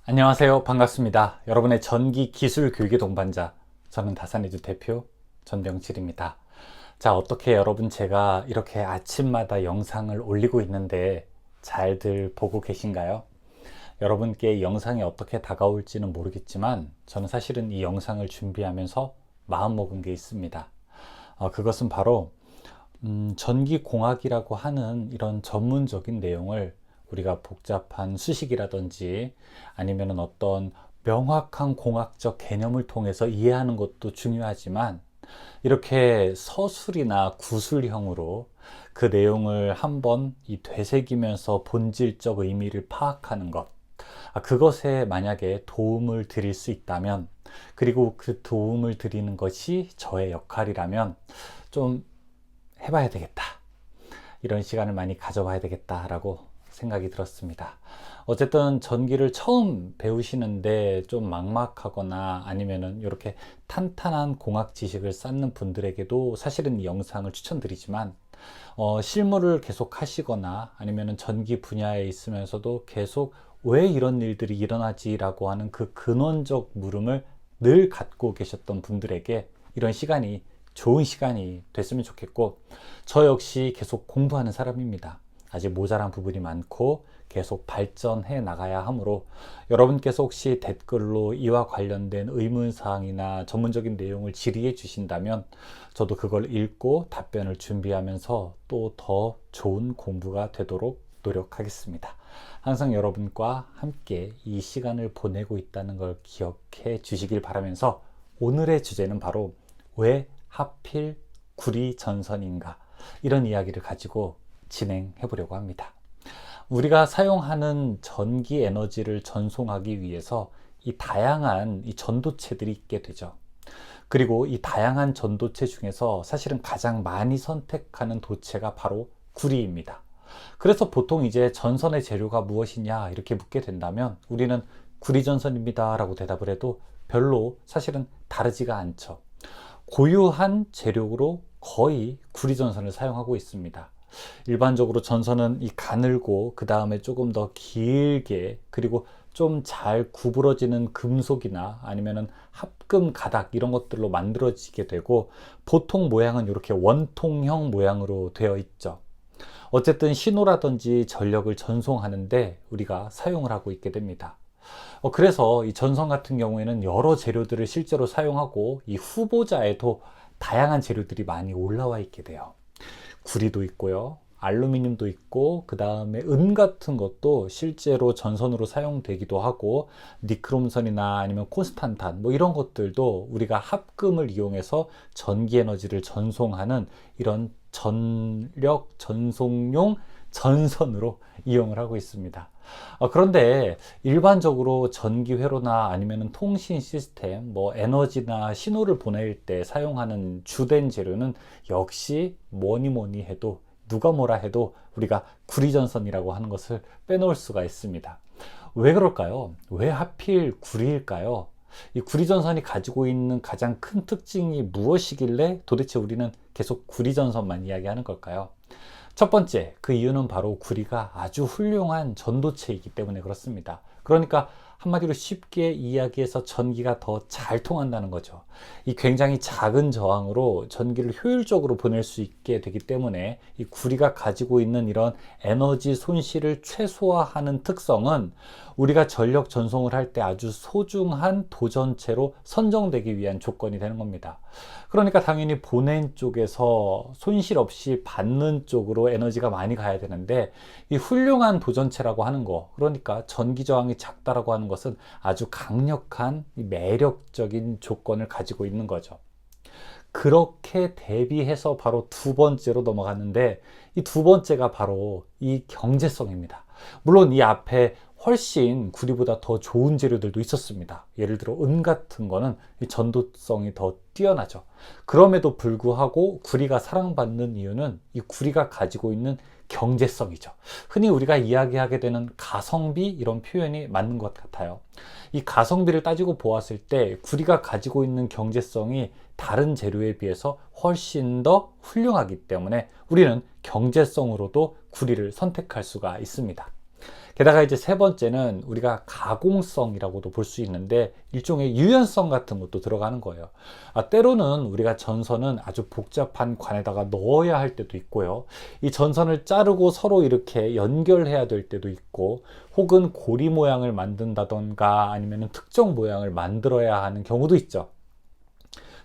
안녕하세요. 반갑습니다. 여러분의 전기 기술 교육의 동반자, 저는 다산에듀 대표 전병칠입니다. 자, 어떻게 여러분 제가 이렇게 아침마다 영상을 올리고 있는데 잘들 보고 계신가요? 여러분께 이 영상이 어떻게 다가올지는 모르겠지만 저는 사실은 이 영상을 준비하면서 마음먹은 게 있습니다. 그것은 바로 전기공학이라고 하는 이런 전문적인 내용을 우리가 복잡한 수식이라든지 아니면 어떤 명확한 공학적 개념을 통해서 이해하는 것도 중요하지만 이렇게 서술이나 구술형으로 그 내용을 한번 되새기면서 본질적 의미를 파악하는 것, 그것에 만약에 도움을 드릴 수 있다면, 그리고 그 도움을 드리는 것이 저의 역할이라면 좀 해봐야 되겠다, 이런 시간을 많이 가져봐야 되겠다라고 생각이 들었습니다. 어쨌든 전기를 처음 배우시는데 좀 막막하거나 아니면은 이렇게 탄탄한 공학 지식을 쌓는 분들에게도 사실은 이 영상을 추천드리지만, 실무를 계속 하시거나 아니면은 전기 분야에 있으면서도 계속 왜 이런 일들이 일어나지라고 하는 그 근원적 물음을 늘 갖고 계셨던 분들에게 이런 시간이 좋은 시간이 됐으면 좋겠고, 저 역시 계속 공부하는 사람입니다. 아직 모자란 부분이 많고 계속 발전해 나가야 하므로 여러분께서 혹시 댓글로 이와 관련된 의문사항이나 전문적인 내용을 질의해 주신다면 저도 그걸 읽고 답변을 준비하면서 또 더 좋은 공부가 되도록 노력하겠습니다. 항상 여러분과 함께 이 시간을 보내고 있다는 걸 기억해 주시길 바라면서, 오늘의 주제는 바로 왜 하필 구리전선인가, 이런 이야기를 가지고 진행해 보려고 합니다. 우리가 사용하는 전기 에너지를 전송하기 위해서 이 다양한 전도체들이 있게 되죠. 그리고 이 다양한 전도체 중에서 사실은 가장 많이 선택하는 도체가 바로 구리입니다. 그래서 보통 이제 전선의 재료가 무엇이냐 이렇게 묻게 된다면 우리는 구리전선입니다 라고 대답을 해도 별로 사실은 다르지가 않죠. 고유한 재료로 거의 구리전선을 사용하고 있습니다. 일반적으로 전선은 이 가늘고 그 다음에 조금 더 길게, 그리고 좀 잘 구부러지는 금속이나 아니면은 합금 가닥 이런 것들로 만들어지게 되고, 보통 모양은 이렇게 원통형 모양으로 되어 있죠. 어쨌든 신호라든지 전력을 전송하는데 우리가 사용을 하고 있게 됩니다. 그래서 이 전선 같은 경우에는 여러 재료들을 실제로 사용하고 이 후보자에도 다양한 재료들이 많이 올라와 있게 돼요. 구리도 있고요, 알루미늄도 있고, 그 다음에 은 같은 것도 실제로 전선으로 사용되기도 하고, 니크롬선이나 아니면 콘스탄탄 뭐 이런 것들도 우리가 합금을 이용해서 전기 에너지를 전송하는 이런 전력 전송용 전선으로 이용을 하고 있습니다. 그런데 일반적으로 전기 회로나 아니면 통신 시스템, 뭐 에너지나 신호를 보낼 때 사용하는 주된 재료는 역시 뭐니 해도, 누가 뭐라 해도 우리가 구리전선이라고 하는 것을 빼놓을 수가 있습니다. 왜 그럴까요? 왜 하필 구리일까요? 이 구리전선이 가지고 있는 가장 큰 특징이 무엇이길래 도대체 우리는 계속 구리전선만 이야기하는 걸까요? 첫 번째, 그 이유는 바로 구리가 아주 훌륭한 전도체이기 때문에 그렇습니다. 그러니까 한마디로 쉽게 이야기해서 전기가 더 잘 통한다는 거죠. 이 굉장히 작은 저항으로 전기를 효율적으로 보낼 수 있게 되기 때문에 이 구리가 가지고 있는 이런 에너지 손실을 최소화하는 특성은 우리가 전력 전송을 할 때 아주 소중한 도전체로 선정되기 위한 조건이 되는 겁니다. 그러니까 당연히 보낸 쪽에서 손실 없이 받는 쪽으로 에너지가 많이 가야 되는데, 이 훌륭한 도전체라고 하는 거, 그러니까 전기 저항이 작다라고 하는 것은 아주 강력한 매력적인 조건을 가지고 있는 거죠. 그렇게 대비해서 바로 두 번째로 넘어갔는데, 이 두 번째가 바로 이 경제성입니다. 물론 이 앞에 훨씬 구리보다 더 좋은 재료들도 있었습니다. 예를 들어 은 같은 거는 이 전도성이 더 뛰어나죠. 그럼에도 불구하고 구리가 사랑받는 이유는 이 구리가 가지고 있는 경제성이죠. 흔히 우리가 이야기하게 되는 가성비, 이런 표현이 맞는 것 같아요. 이 가성비를 따지고 보았을 때 구리가 가지고 있는 경제성이 다른 재료에 비해서 훨씬 더 훌륭하기 때문에 우리는 경제성으로도 구리를 선택할 수가 있습니다. 게다가 이제 세 번째는 우리가 가공성이라고도 볼 수 있는데 일종의 유연성 같은 것도 들어가는 거예요. 때로는 우리가 전선은 아주 복잡한 관에다가 넣어야 할 때도 있고요. 이 전선을 자르고 서로 이렇게 연결해야 될 때도 있고, 혹은 고리 모양을 만든다던가 아니면 특정 모양을 만들어야 하는 경우도 있죠.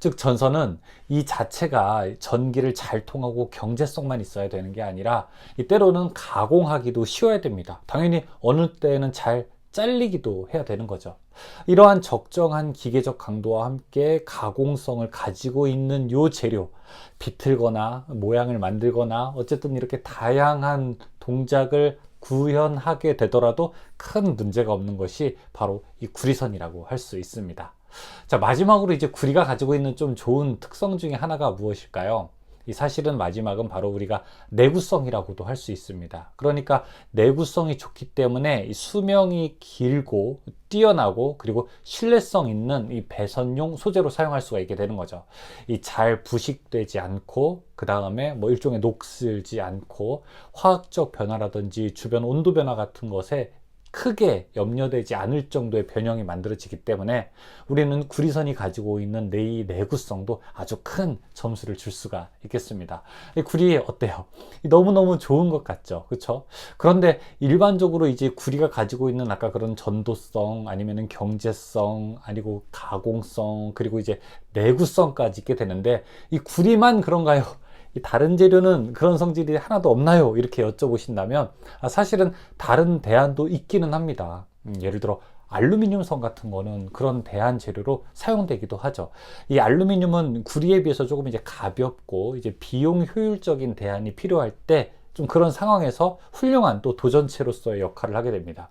즉 전선은 이 자체가 전기를 잘 통하고 경제성만 있어야 되는 게 아니라 때로는 가공하기도 쉬워야 됩니다. 당연히 어느 때는 잘 잘리기도 해야 되는 거죠. 이러한 적정한 기계적 강도와 함께 가공성을 가지고 있는 요 재료, 비틀거나 모양을 만들거나 어쨌든 이렇게 다양한 동작을 구현하게 되더라도 큰 문제가 없는 것이 바로 이 구리선이라고 할 수 있습니다. 자, 마지막으로 이제 구리가 가지고 있는 좀 좋은 특성 중에 하나가 무엇일까요? 이 사실은 마지막은 바로 우리가 내구성이라고도 할 수 있습니다. 그러니까 내구성이 좋기 때문에 이 수명이 길고 뛰어나고 그리고 신뢰성 있는 이 배선용 소재로 사용할 수가 있게 되는 거죠. 이 잘 부식되지 않고, 그 다음에 뭐 일종의 녹슬지 않고, 화학적 변화라든지 주변 온도 변화 같은 것에 크게 염려되지 않을 정도의 변형이 만들어지기 때문에 우리는 구리선이 가지고 있는 이 내구성도 아주 큰 점수를 줄 수가 있겠습니다. 이 구리 어때요? 너무너무 좋은 것 같죠? 그렇죠? 그런데 일반적으로 이제 구리가 가지고 있는 아까 그런 전도성, 아니면은 경제성, 아니고 가공성, 그리고 이제 내구성까지 있게 되는데 이 구리만 그런가요? 다른 재료는 그런 성질이 하나도 없나요? 이렇게 여쭤보신다면 사실은 다른 대안도 있기는 합니다. 예를 들어 알루미늄선 같은 거는 그런 대안 재료로 사용되기도 하죠. 이 알루미늄은 구리에 비해서 조금 이제 가볍고 이제 비용 효율적인 대안이 필요할 때 좀 그런 상황에서 훌륭한 또 도전체로서의 역할을 하게 됩니다.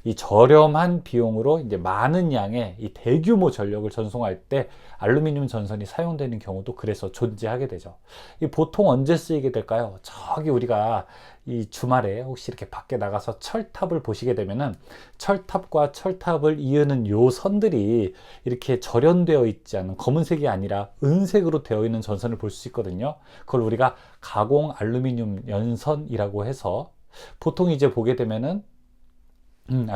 이 저렴한 비용으로 이제 많은 양의 이 대규모 전력을 전송할 때 알루미늄 전선이 사용되는 경우도 그래서 존재하게 되죠. 이 보통 언제 쓰이게 될까요? 저기 우리가 이 주말에 혹시 이렇게 밖에 나가서 철탑을 보시게 되면은 철탑과 철탑을 이으는 요 선들이 이렇게 절연되어 있지 않은 검은색이 아니라 은색으로 되어 있는 전선을 볼 수 있거든요. 그걸 우리가 가공 알루미늄 연선이라고 해서 보통 이제 보게 되면은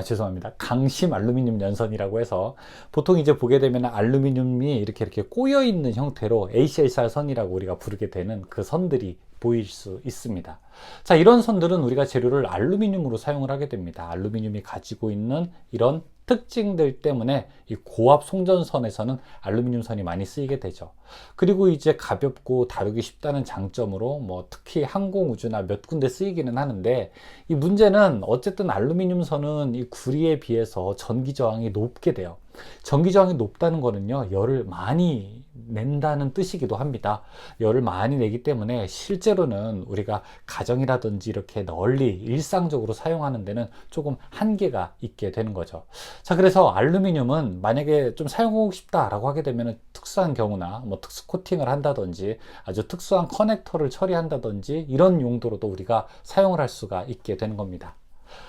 죄송합니다. 강심 알루미늄 연선이라고 해서 보통 이제 보게 되면 알루미늄이 이렇게 꼬여 있는 형태로 ACLR 선이라고 우리가 부르게 되는 그 선들이 보일 수 있습니다. 자, 이런 선들은 우리가 재료를 알루미늄으로 사용을 하게 됩니다. 알루미늄이 가지고 있는 이런 특징들 때문에 이 고압 송전선에서는 알루미늄 선이 많이 쓰이게 되죠. 그리고 이제 가볍고 다루기 쉽다는 장점으로 뭐 특히 항공우주나 몇 군데 쓰이기는 하는데, 이 문제는 어쨌든 알루미늄 선은 이 구리에 비해서 전기 저항이 높게 돼요. 전기 저항이 높다는 거는요, 열을 많이 낸다는 뜻이기도 합니다. 열을 많이 내기 때문에 실제로는 우리가 가정이라든지 이렇게 널리 일상적으로 사용하는 데는 조금 한계가 있게 되는 거죠. 자, 그래서 알루미늄은 만약에 좀 사용하고 싶다라고 하게 되면 특수한 경우나 뭐 특수 코팅을 한다든지 아주 특수한 커넥터를 처리한다든지 이런 용도로도 우리가 사용을 할 수가 있게 되는 겁니다.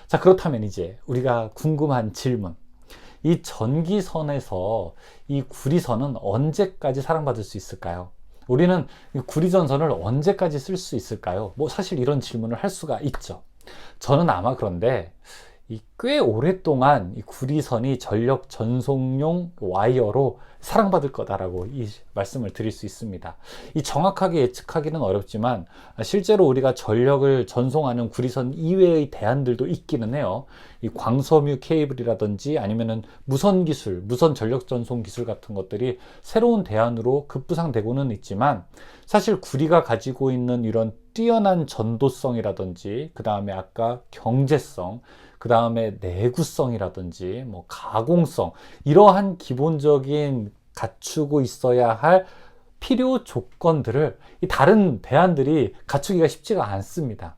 자, 그렇다면 이제 우리가 궁금한 질문, 이 전기선에서 이 구리선은 언제까지 사랑받을 수 있을까요? 우리는 이 구리전선을 언제까지 쓸 수 있을까요? 뭐 사실 이런 질문을 할 수가 있죠. 저는 아마 그런데 꽤 오랫동안 이 구리선이 전력 전송용 와이어로 사랑받을 거다라고 이 말씀을 드릴 수 있습니다. 이 정확하게 예측하기는 어렵지만 실제로 우리가 전력을 전송하는 구리선 이외의 대안들도 있기는 해요. 이 광섬유 케이블이라든지 아니면은 무선 기술, 무선 전력 전송 기술 같은 것들이 새로운 대안으로 급부상되고는 있지만, 사실 구리가 가지고 있는 이런 뛰어난 전도성이라든지 그 다음에 아까 경제성, 그 다음에 내구성이라든지 뭐 가공성, 이러한 기본적인 갖추고 있어야 할 필요 조건들을 이 다른 대안들이 갖추기가 쉽지가 않습니다.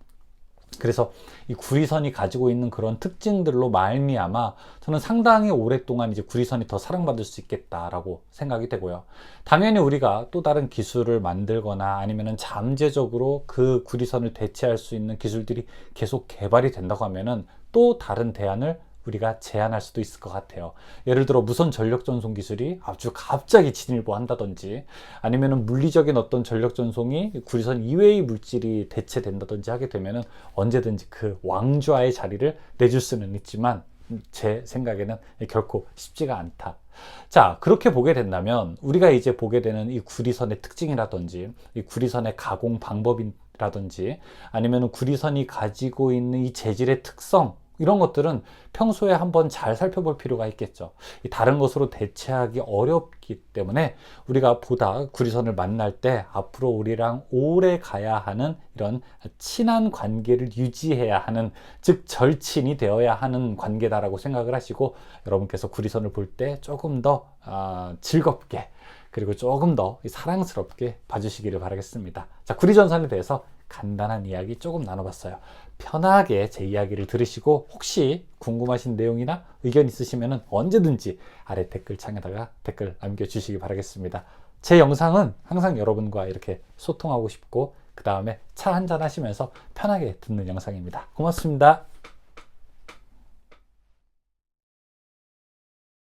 그래서 이 구리선이 가지고 있는 그런 특징들로 말미암아 저는 상당히 오랫동안 이제 구리선이 더 사랑받을 수 있겠다라고 생각이 되고요. 당연히 우리가 또 다른 기술을 만들거나 아니면은 잠재적으로 그 구리선을 대체할 수 있는 기술들이 계속 개발이 된다고 하면은 또 다른 대안을 우리가 제안할 수도 있을 것 같아요. 예를 들어 무선 전력 전송 기술이 아주 갑자기 진일보한다든지, 아니면은 물리적인 어떤 전력 전송이 구리선 이외의 물질이 대체된다든지 하게 되면은 언제든지 그 왕좌의 자리를 내줄 수는 있지만 제 생각에는 결코 쉽지가 않다. 자, 그렇게 보게 된다면 우리가 이제 보게 되는 이 구리선의 특징이라든지 이 구리선의 가공 방법이라든지 아니면 구리선이 가지고 있는 이 재질의 특성, 이런 것들은 평소에 한번 잘 살펴볼 필요가 있겠죠. 다른 것으로 대체하기 어렵기 때문에 우리가 보다 구리선을 만날 때 앞으로 우리랑 오래 가야 하는 이런 친한 관계를 유지해야 하는, 즉 절친이 되어야 하는 관계다라고 생각을 하시고, 여러분께서 구리선을 볼 때 조금 더 즐겁게, 그리고 조금 더 사랑스럽게 봐주시기를 바라겠습니다. 자, 구리전선에 대해서 간단한 이야기 조금 나눠봤어요. 편하게 제 이야기를 들으시고 혹시 궁금하신 내용이나 의견 있으시면 언제든지 아래 댓글창에다가 댓글 남겨주시기 바라겠습니다. 제 영상은 항상 여러분과 이렇게 소통하고 싶고, 그 다음에 차 한잔 하시면서 편하게 듣는 영상입니다. 고맙습니다.